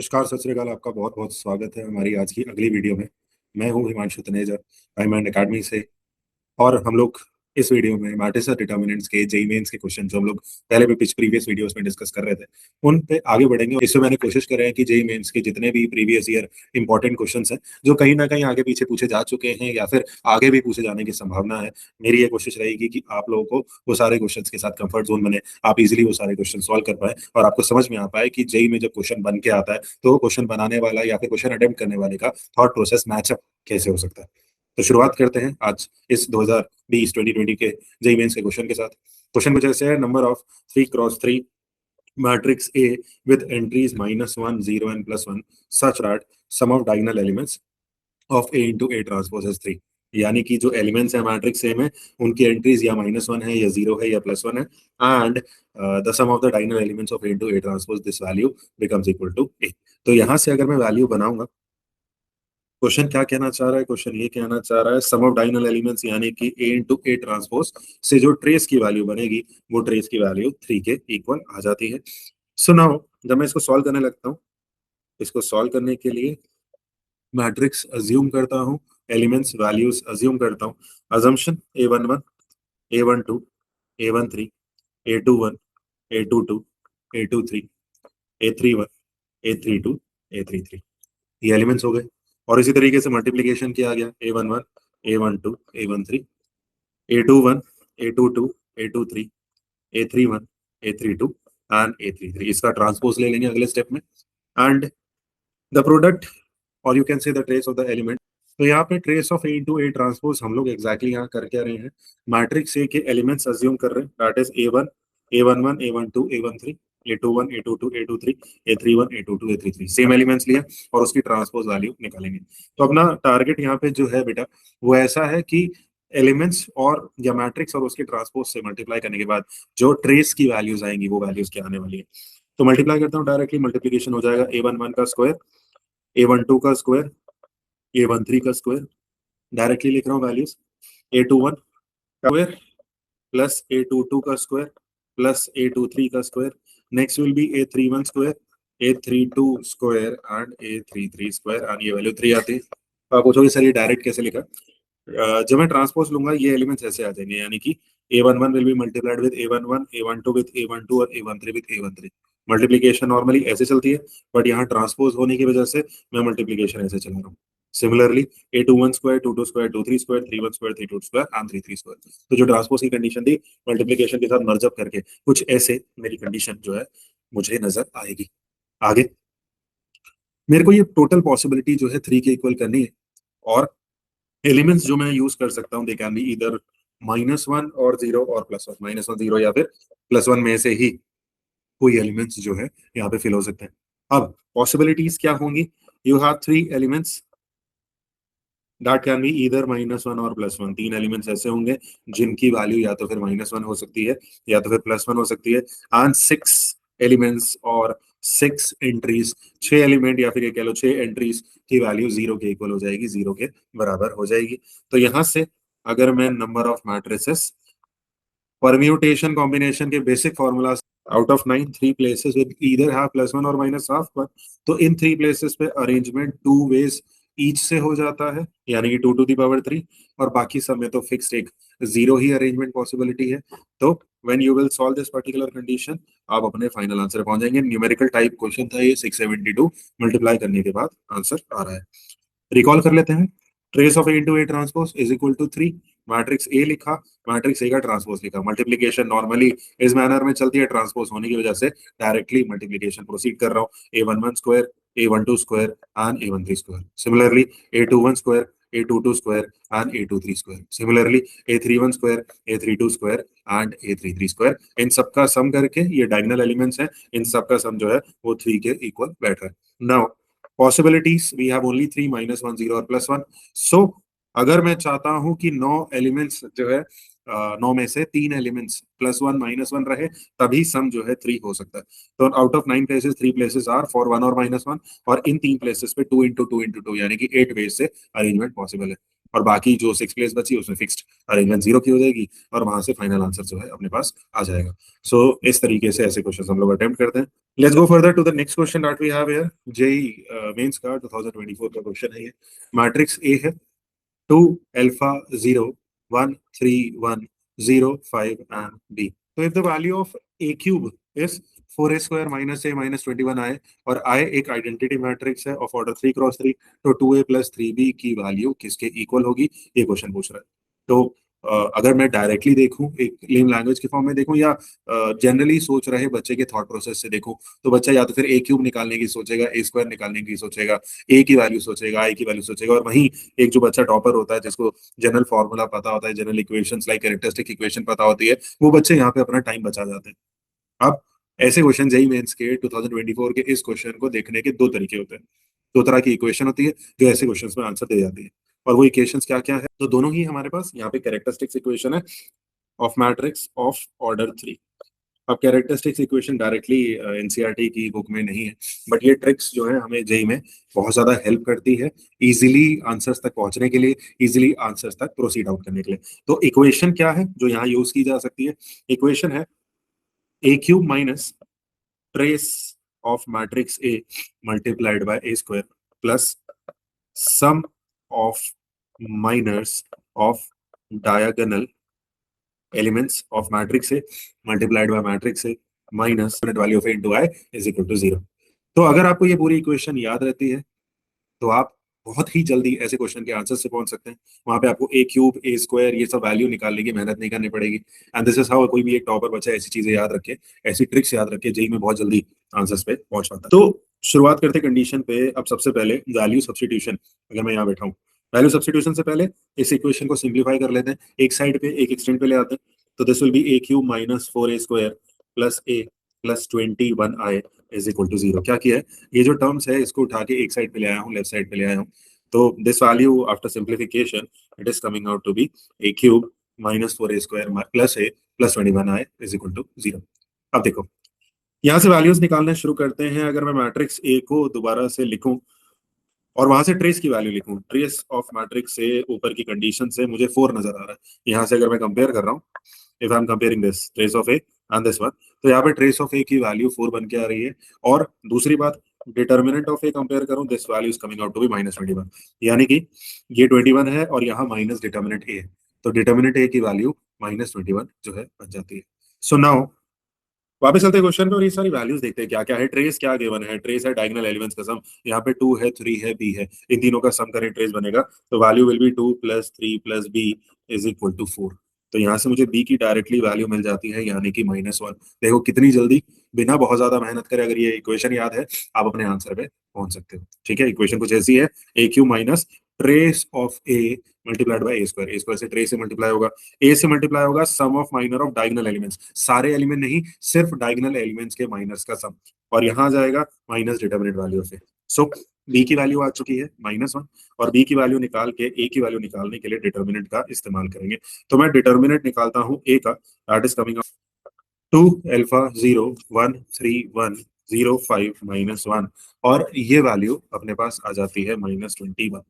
नमस्कार, सत श्री अकाल। आपका बहुत बहुत स्वागत है हमारी आज की अगली वीडियो में। मैं हूं हिमांशु तनेजा, डायमंड एकेडमी से। और हम लोग इस वीडियो में मैट्रिक्स और डिटर्मिनेंट्स के जेईई मेंस के क्वेश्चन जो हम लोग पहले भी प्रीवियस वीडियोस में डिस्कस कर रहे थे, उन पे आगे बढ़ेंगे। इसमें मैंने कोशिश कर रहे हैं कि जेईई मेंस के जितने भी प्रीवियस ईयर इंपॉर्टेंट क्वेश्चंस हैं, जो कहीं ना कहीं आगे पीछे पूछे जा चुके हैं या फिर आगे भी पूछे जाने की संभावना है, मेरी ये कोशिश रहेगी कि आप लोगों को वो सारे क्वेश्चंस के साथ कंफर्ट जोन बने, आप इजीली वो सारे क्वेश्चन सॉल्व कर पाए और आपको समझ में आ पाए कि जेईई में जब क्वेश्चन बन के आता है तो क्वेश्चन बनाने वाला या फिर क्वेश्चन अटेम्प्ट करने वाले का थॉट प्रोसेस मैचअप कैसे हो सकता है। तो शुरुआत करते हैं आज इस 2020 के जेईई मेंस के क्वेश्चन के साथ। क्वेश्चन कुछ ऐसे है: number of 3x3 matrix A with entries -1 0 and +1 such that sum of diagonal elements of A into A transpose is 3। यानी कि जो एलिमेंट्स है मैट्रिक्स ए में, उनकी एंट्रीज या -1 है या 0 है या +1 है, and the sum of the diagonal elements of A into A transpose this value becomes equal to A. तो यहां से अगर मैं वैल्यू बनाऊंगा, क्वेश्चन क्या कहना चाह रहा है? क्वेश्चन ये कहना चाह रहा है सम ऑफ डायगोनल एलिमेंट्स यानी कि ए इंटू ए ट्रांसपोज से जो ट्रेस की वैल्यू बनेगी वो ट्रेस की वैल्यू 3 के इक्वल आ जाती है। सो नाउ जब मैं इसको सॉल्व करने लगता हूँ, इसको सॉल्व करने के लिए मैट्रिक्स अज्यूम करता हूँ, एलिमेंट्स वैल्यूज अज्यूम करता हूँ। Assumption A11 A12 A13 A21 A22 A23 A31 A32 A33, ये एलिमेंट्स हो गए। और इसी तरीके से मल्टीप्लीकेशन किया गया A11 A12 A13 A21 A22 A23 A31 A32 and A33। इसका ट्रांसपोज ले लेंगे अगले स्टेप में, एंड द प्रोडक्ट और you can say the trace of the element. तो यहाँ पे trace of A into A transpose हम लोग एग्जैक्टली यहाँ कर क्या रहे हैं, मैट्रिक्स ए के एलिमेंट्स अज्यूम कर रहे हैं। That is A1 A11 A12 A13 A21 A22 A23 A31 A22 A33, same elements लिया और उसकी ट्रांसपोज वैल्यू निकालेंगे। तो अपना टारगेट यहाँ पे जो है बेटा वो ऐसा है कि एलिमेंट्स और या मैट्रिक्स और उसके ट्रांसपोज से मल्टीप्लाई करने के बाद जो ट्रेस की वैल्यूज आएंगी वो वैल्यूज क्या आने वाली है। तो मल्टीप्लाई करता हूँ डायरेक्टली, मल्टीप्लीकेशन हो जाएगा A11 का स्क्वायर A12 का स्क्वायर A13 का स्क्वायर, डायरेक्टली लिख रहा हूँ वैल्यूज। A21 का स्क्वायर प्लस A22 का स्क्वायर प्लस A23 का square, next will be A31 square A32 square and A33 square, and ये वैल्यू 3 आती है। तो आप पूछोगे सर ये डायरेक्ट कैसे लिखा? जब मैं ट्रांसपोज लूंगा ये एलिमेंट्स ऐसे आ जाएंगे, यानी कि A11 will be multiplied with A11 A12 with A12 और A13 with A13। Multiplication normally ऐसे चलती है, बट यहाँ ट्रांसपोज होने की वजह से मैं मल्टीप्लीकेशन ऐसे चला रहा हूँ। Similarly A21 square 22 square 23 square 31 square 32 square and 33 square. तो जो ट्रांसपोज की कंडीशन थी मल्टीप्लीकेशन के साथ मर्ज अप करके कुछ ऐसे मेरी कंडीशन जो है मुझे नजर आएगी। आगे मेरे को ये टोटल पॉसिबिलिटी जो है 3 के इक्वल करनी है, और एलिमेंट्स जो मैं यूज कर सकता हूँ दे कैन बी इधर -1 और 0 और +1, -1 0 या फिर +1 में से ही कोई एलिमेंट्स जो है यहाँ पे फिल हो सकते हैं। अब पॉसिबिलिटीज क्या होंगी? You have 3 elements that can be either -1 और +1। 3 एलिमेंट्स ऐसे होंगे जिनकी वैल्यू या तो फिर -1 हो सकती है या तो फिर +1 हो सकती है, एंड 6 एलिमेंट्स और 6 एंट्रीज, 6 एलिमेंट या फिर ये कह लो 6 एंट्रीज की वैल्यू 0 के इक्वल हो जाएगी, 0 के बराबर हो जाएगी। तो यहां से अगर मैं number of matrices permutation combination के basic formulas, out of 9 3 places with either have +1 और -1, तो इन 3 प्लेसेस पे अरेंजमेंट 2 वेज ईच से हो जाता है, यानी कि 2 टू द पावर 3, और बाकी सब में तो फिक्स्ड एक 0 ही अरेंजमेंट पॉसिबिलिटी है। तो when you will solve this particular condition आप अपने फाइनल आंसर पहुंच जाएंगे। न्यूमेरिकल टाइप क्वेश्चन था ये, 672 मल्टीप्लाई करने के बाद आंसर आ रहा है। रिकॉल कर लेते हैं। Trace of A into A transpose is equal to 3। Matrix A लिखा, मैट्रिक्स ए का ट्रांसपोज लिखा। मल्टीप्लीकेशन नॉर्मली इस मैनर में चलती है, ट्रांसपोज होने की वजह से डायरेक्टली मल्टीप्लीकेशन प्रोसीड कर रहा हूँ। A11 square A12 square and A13 square, similarly A21 square A22 square and A23 square, similarly A31 square A32 square and A33 square. इन सबका सम करके ये डायगोनल एलिमेंट्स हैं, इन सबका सम जो है वो 3 के इक्वल बैठ रहा है। Now possibilities we have only 3 -1 0 और +1। सो अगर मैं चाहता हूं कि 9 एलिमेंट्स जो है 9 में से 3 एलिमेंट्स +1 -1 रहे, तभी सम जो है 3 हो सकता है। तो out of 9 places 3 places are for 1 और -1, और इन 3 प्लेसेस पे 2 इंटू 2 इंटू 2 यानी कि 8 वेज से अरेंजमेंट पॉसिबल है। और बाकी जो 6 प्लेस बची उसमें फिक्स्ड अरेंजमेंट 0 की हो जाएगी और वहां से फाइनल आंसर जो है अपने पास आ जाएगा। सो इस तरीके से ऐसे क्वेश्चन हम लोग अटेम्प्ट करते हैं। Let's go further to the next question that we have here. JEE mains का 2024 का क्वेश्चन है ये। मैट्रिक्स ए है 2 अल्फा 0 1 3 1 0 5 and b। तो if the value of a cube is 4a square minus a minus 21 आए और i एक identity matrix है ऑफ ऑर्डर 3 क्रॉस 3, तो 2a प्लस 3b की वैल्यू किसके इक्वल होगी, ये क्वेश्चन पूछ रहा है। तो अगर मैं डायरेक्टली देखूं, एक लेम लैंग्वेज के फॉर्म में देखूं, या जनरली सोच रहे बच्चे के थॉट प्रोसेस से देखूं, तो बच्चा या तो फिर ए क्यूब निकालने की सोचेगा, ए स्क्वायर निकालने की सोचेगा, ए की वैल्यू सोचेगा, आई की वैल्यू सोचेगा, और वहीं एक जो बच्चा टॉपर होता है जिसको जनरल फॉर्मूला पता होता है, general equations like characteristic equation पता होती है, वो बच्चे यहाँ पे अपना टाइम बचा जाते हैं। अब ऐसे क्वेश्चन जेईई मेंस के 2024 के इस क्वेश्चन को देखने के दो तरीके होते हैं। दो तरह की इक्वेशन होती है जो ऐसे क्वेश्चंस में आंसर दे जाती है, और वो इक्वेशंस क्या क्या है, तो दोनों ही हमारे पास यहाँ पे कैरेक्टरिस्टिक्स इक्वेशन है ऑफ मैट्रिक्स ऑफ ऑर्डर 3। अब कैरेक्टरिस्टिक्स इक्वेशन डायरेक्टली एनसीईआरटी की बुक में नहीं है, बट ये ट्रिक्स जो है हमें जेईई में बहुत ज्यादा हेल्प करती है इजीली आंसर्स तक पहुंचने के लिए, इजीली आंसर्स तक प्रोसीड आउट करने के लिए। तो इक्वेशन क्या है जो यहाँ यूज की जा सकती है, इक्वेशन है A cube minus trace of matrix A multiplied by A square plus sum of minors of diagonal elements of matrix A multiplied by matrix A minus value of A into I is equal to 0। तो अगर आपको ये पूरी equation याद रहती है तो आप बहुत ही जल्दी ऐसे क्वेश्चन के आंसर से पहुंच सकते हैं। वहां पे आपको ए क्यूब ए स्क्वायर ये सब वैल्यू निकालने की मेहनत नहीं करनी पड़ेगी। एंड दिस इज हाउ कोई भी एक टॉपर बच्चा ऐसी चीजें याद रखे, ऐसी ट्रिक्स याद रखे, जेई में बहुत जल्दी आंसर्स पे पहुंच पाता है। तो शुरुआत करते कंडीशन पे। अब सबसे पहले वैल्यू सब्स्टिट्यूशन, अगर मैं यहाँ बैठा हूँ, वैल्यू सब्स्टिट्यूशन से पहले इस इक्वेशन को सिंप्लीफाई कर लेते हैं, एक साइड पे एक एक्सटेंड पे ले आते हैं। तो this will be A cube minus 4a square plus a plus 21i is equal to 0। क्या किया है, ये जो टर्म्स है इसको उठा के एक साइड पे ले आया हूँ, लेफ्ट साइड पे ले आया हूँ। तो this value after simplification it is coming out to be A cube minus 4a square plus a plus 21i is equal to 0। अब देखो यहाँ से वैल्यूज निकालना शुरू करते हैं। अगर मैं मैट्रिक्स ए को दोबारा से लिखूं और वहां से ट्रेस की वैल्यू लिखूं, ट्रेस ऑफ मैट्रिक्स से ऊपर की कंडीशन से मुझे 4 नजर आ रहा है। यहाँ से अगर मैं कंपेयर कर रहा हूँ, if I am comparing this trace of A and this one, तो यहाँ पे ट्रेस ऑफ ए की वैल्यू 4 बन के आ रही है। और दूसरी बात, डिटर्मिनेंट ऑफ ए कंपेयर करूं, this value is coming out to be minus 21, यानी कि ये 21 है और यहाँ माइनस डिटर्मिनेंट ए है, तो डिटर्मिनेंट ए की वैल्यू माइनस 21 जो है बन जाती है। सो नाउ वापस चलते हैं क्वेश्चन पे और ये सारी वैल्यूज देखते हैं क्या क्या है। ट्रेस क्या गिवन है, ट्रेस है डायगोनल एलिमेंट्स का सम, यहाँ पे 2 है 3 है b है, इन तीनों का सम करें ट्रेस बनेगा, तो value will be 2 plus 3 plus b is equal to 4। तो यहाँ से मुझे b की डायरेक्टली वैल्यू मिल जाती है, यानी कि -1। देखो कितनी जल्दी, बिना बहुत ज्यादा मेहनत करे अगर ये इक्वेशन याद है आप अपने आंसर पे पहुंच सकते हो। ठीक है, इक्वेशन कुछ ऐसी है, A cube minus trace of A multiplied by A square, A square से ट्रेस से मल्टीप्लाई होगा, ए से मल्टीप्लाई होगा sum of minor of diagonal elements, सारे एलिमेंट नहीं सिर्फ डायगोनल एलिमेंट्स के माइनस का सम, और यहाँ आ जाएगा minus determinant value of A. So B की वैल्यू आ चुकी है -1, और बी की वैल्यू निकाल के ए की वैल्यू निकालने के लिए डिटर्मिनेंट का इस्तेमाल करेंगे। तो मैं डिटर्मिनेंट निकालता हूँ ए का, दैट इज कमिंग 2 अल्फा 0 1 3 1 0 5 -1, और ये वैल्यू अपने पास आ जाती है -21।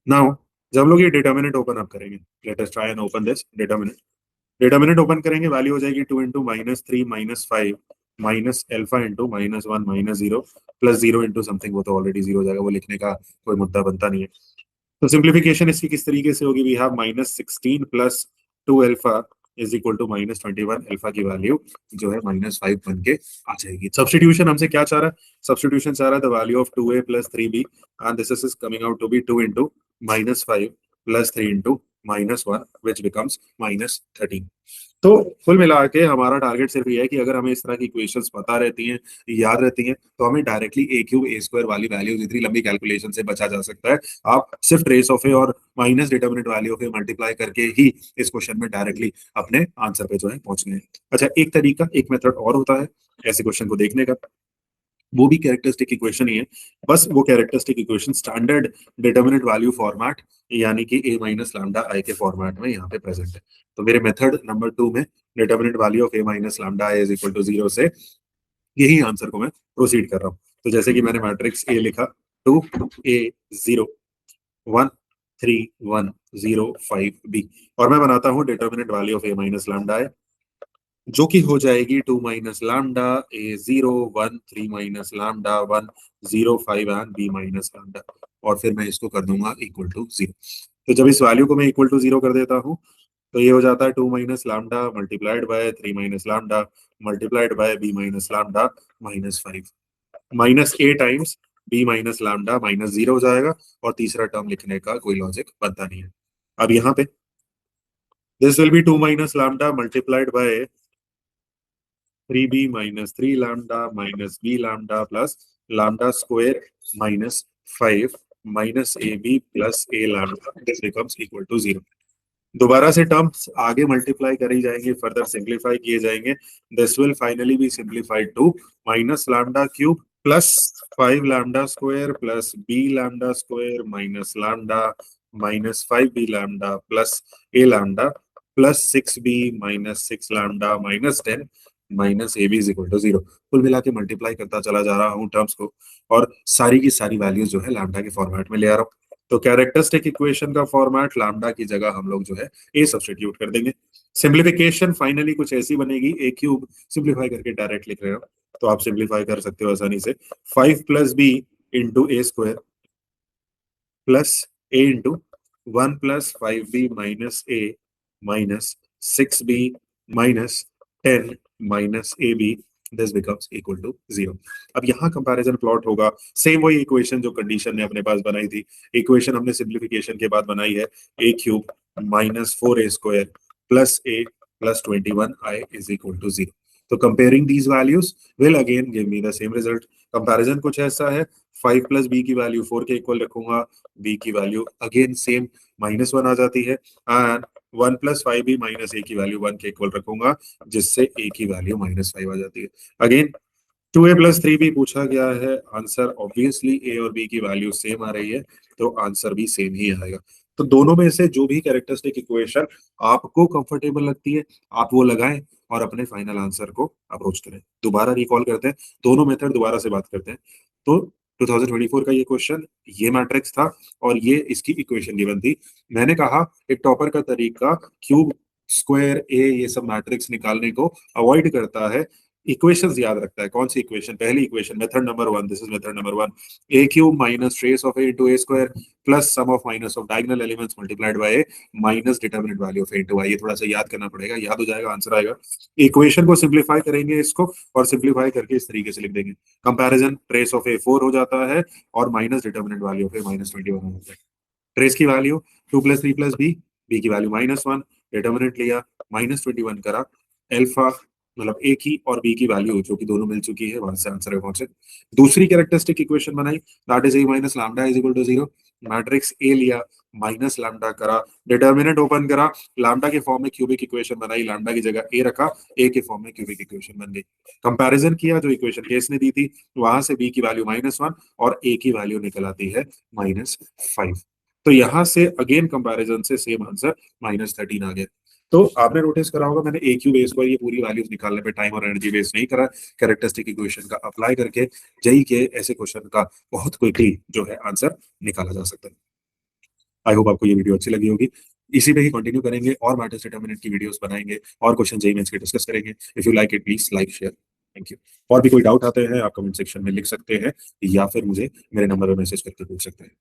नाउ जब हम लोग ये डिटर्मिनेंट ओपन अप करेंगे, let us try and open this determinant. Determinant open करेंगे, वैल्यू हो जाएगी 2 into -3 -5 minus alpha into -1 -0 plus 0 into something, वो तो ऑलरेडी 0 हो जाएगा, वो लिखने का कोई मुद्दा बनता नहीं है। तो सिंप्लीफिकेशन इसकी किस तरीके से होगी, we have -16 plus 2 alpha is equal to -21, alpha की वैल्यू जो है -5 बन के आ जाएगी। सब्स्टिट्यूशन हमसे क्या चाह रहा है, सब्स्टिट्यूशन चाह रहा है the value of 2a plus 3b and this is coming out to be 2 into -5 plus 3 into -1 which becomes -13। तो कुल मिला के हमारा टारगेट सिर्फ ये है कि अगर हमें इस तरह की इक्वेशंस पता रहती हैं, याद रहती हैं, तो हमें डायरेक्टली ए क्यूब ए स्क्वायर वाली वैल्यूज इतनी लंबी कैलकुलेशन से बचा जा सकता है। आप सिर्फ ट्रेस ऑफ ए और minus determinant value of A multiply करके ही इस क्वेश्चन में डायरेक्टली अपने आंसर पे जो है पहुंचने हैं। अच्छा, एक तरीका, एक मेथड और होता है ऐसे क्वेश्चन को देखने का, वो भी कैरेक्टरिस्टिक इक्वेशन ही है, बस वो characteristic equation standard determinant value format यानी कि a माइनस लैम्डा आई के फॉर्मेट में यहाँ पे प्रेजेंट है। तो मेरे मेथड नंबर 2 में determinant value of a minus lambda I is equal to 0 से यही आंसर को मैं प्रोसीड कर रहा हूँ। तो जैसे कि मैंने मैट्रिक्स ए लिखा, 2 a 0 1 3 0.05b। और मैं बनाता हूँ determinant value of a minus lambda है, जो कि हो जाएगी 2 minus lambda a 0 1 3 minus lambda 1 0 5 and b minus lambda. और फिर मैं इसको कर दूंगा इक्वल टू 0। तो जब इस वैल्यू को मैं इक्वल टू 0 कर देता हूँ तो ये हो जाता है 2 minus lambda multiplied by 3 minus lambda multiplied by b minus lambda minus 5 minus a times b minus lambda minus 0 हो जाएगा। और तीसरा टर्म लिखने का कोई लॉजिक बनता नहीं है। अब यहाँ पे this will be 2 minus lambda multiplied by 3b minus 3 lambda minus b lambda plus lambda square minus 5 minus ab plus a lambda. This becomes equal to 0. दोबारा से टर्म्स आगे मल्टीप्लाई करी जाएंगे, फर्दर सिंप्लीफाई किए जाएंगे। This will finally be simplified to minus lambda cube plus 5 lambda square plus B lambda square minus lambda minus 5b lambda plus a lambda plus 6b minus 6 lambda minus 10 minus A B is equal to 0। कुल मिला के multiply करता चला जा रहा हूँ terms को, और सारी की सारी वैल्यूज जो है लैम्डा के फॉर्मेट में ले आ रहा हूँ। तो कैरेक्टरिस्टिक इक्वेशन का फॉर्मेट लैम्डा की जगह हम लोग जो है ए सब्स्टिट्यूट कर देंगे। सिंप्लीफिकेशन फाइनली कुछ ऐसी बनेगी, ए क्यूब सिंप्लीफाई करके डायरेक्ट लिख रहे हो तो आप सिंप्लीफाई कर सकते हो आसानी से। 5 plus B into A square plus A into 1 plus 5b minus A minus 6b minus 10 minus A B. This becomes equal to 0। अब यहाँ कंपैरिजन प्लॉट होगा, सेम वही इक्वेशन जो कंडीशन ने अपने पास बनाई थी। इक्वेशन हमने सिंप्लीफिकेशन के बाद बनाई है, A cube minus 4a square plus A plus 21i is equal to 0। तो comparing these values will again give me the same result. Comparison कुछ ऐसा है, 5 प्लस बी की वैल्यू 4 के इक्वल रखूंगा, बी की वैल्यू अगेन सेम -1 आ जाती है, एंड 1 प्लस 5b माइनस ए की वैल्यू 1 के इक्वल रखूंगा, जिससे ए की वैल्यू -5 आ जाती है। अगेन 2a प्लस 3b पूछा गया है, आंसर ऑब्वियसली ए और बी की वैल्यू सेम आ रही है, तो आंसर भी सेम ही आएगा। तो दोनों में से जो भी कैरेक्टरिस्टिक इक्वेशन आपको कंफर्टेबल लगती है आप वो लगाएं और अपने फाइनल आंसर को अप्रोच करें। दोबारा रिकॉल करते हैं, दोनों मेथड दोबारा से बात करते हैं। तो 2024 का ये क्वेश्चन, ये मैट्रिक्स था और ये इसकी इक्वेशन गिवन थी। मैंने कहा एक टॉपर का तरीका क्यूब स्क्वायर ए ये सब मैट्रिक्स निकालने को अवॉइड करता है, इक्वेशंस याद रखता है। कौन सी इक्वेशन? पहली equation method number 1, this is method number 1, A cube minus trace of A into A square plus sum of minus of diagonal elements multiplied by A minus determinant value of A into I. ये थोड़ा सा याद करना पड़ेगा, याद हो जाएगा, answer आएगा। इक्वेशन को सिंप्लीफाई करेंगे इसको, और सिंप्लीफाई करके इस तरीके से लिख देंगे, कंपैरिजन ट्रेस ऑफ ए 4 हो जाता है और minus determinant value of A -21 हो जाता है। ट्रेस की value 2 plus 3 plus B, B की वैल्यू -1, डिटरमिनेंट लिया -21 करा, एल्फा मतलब ए की और बी की वैल्यू जो कि दोनों मिल चुकी है, वहां से आंसर है पहुंचे। दूसरी कैरेक्टरिस्टिक इक्वेशन बनाई, that is A minus lambda is equal to 0। Matrix A लिया, माइनस लैम्डा करा, डिटरमिनेंट ओपन करा, लैम्डा के फॉर्म में क्यूबिक इक्वेशन बनाई, लैम्डा की जगह ए रखा, ए के फॉर्म में क्यूबिक इक्वेशन बन गई। कंपैरिजन किया, जो इक्वेशन केस ने दी थी वहां से बी की वैल्यू -1 और ए की वैल्यू निकल आती है -5। तो यहां से अगेन कंपैरिजन से सेम आंसर -13 आ गया। तो आपने नोटिस करा होगा मैंने ए क्यूब ए स्क्वायर ये पूरी वैल्यूज निकालने पे टाइम और एनर्जी वेस्ट नहीं करा। कैरेक्टरिस्टिक इक्वेशन का अप्लाई करके जेई के ऐसे क्वेश्चन का बहुत क्विकली जो है आंसर निकाला जा सकता है। आई होप आपको ये वीडियो अच्छी लगी होगी। इसी पे ही कंटिन्यू करेंगे और मैट्रिक्स डिटरमिनेंट की वीडियोस बनाएंगे और क्वेश्चन जेई मेंस के डिस्कस करेंगे। If you like it please like share, thank you. और भी कोई डाउट आते हैं आप कमेंट सेक्शन में लिख सकते हैं या फिर मुझे मेरे नंबर पर मैसेज करके पूछ सकते हैं।